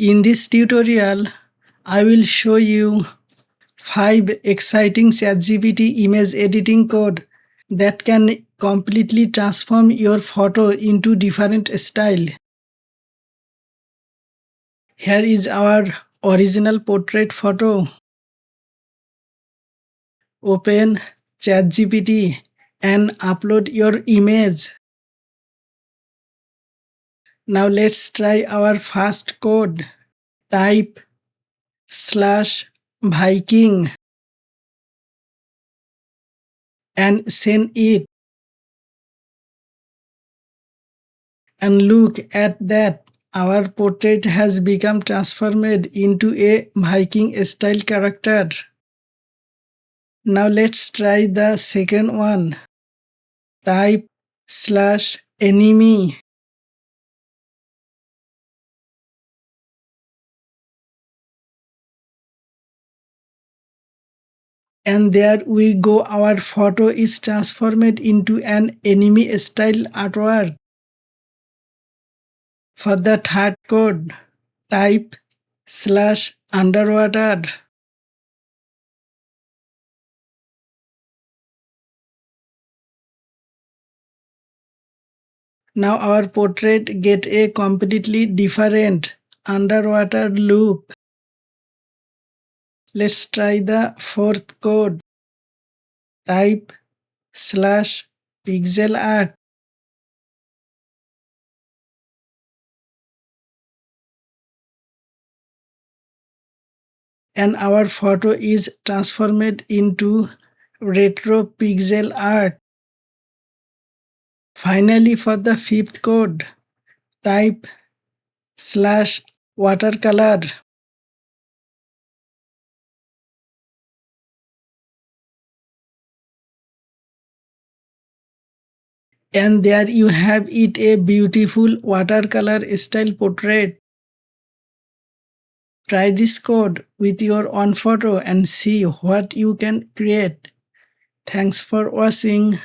In this tutorial, I will show you 5 exciting ChatGPT image editing code that can completely transform your photo into different style. Here is our original portrait photo. Open ChatGPT and upload your image. Now let's try our first code. Type /Viking and send it. And look at that. Our portrait has become transformed into a Viking style character. Now let's try the second one. Type /enemy and there we go, our photo is transformed into an enemy style artwork. For the third code, type /underwater Now our portrait get a completely different underwater look. Let's try the fourth code. Type /pixelart and our photo is transformed into retro pixel art. Finally, for the fifth code, type /watercolor and there you have it, a beautiful watercolor style portrait. Try this code with your own photo and see what you can create. Thanks for watching.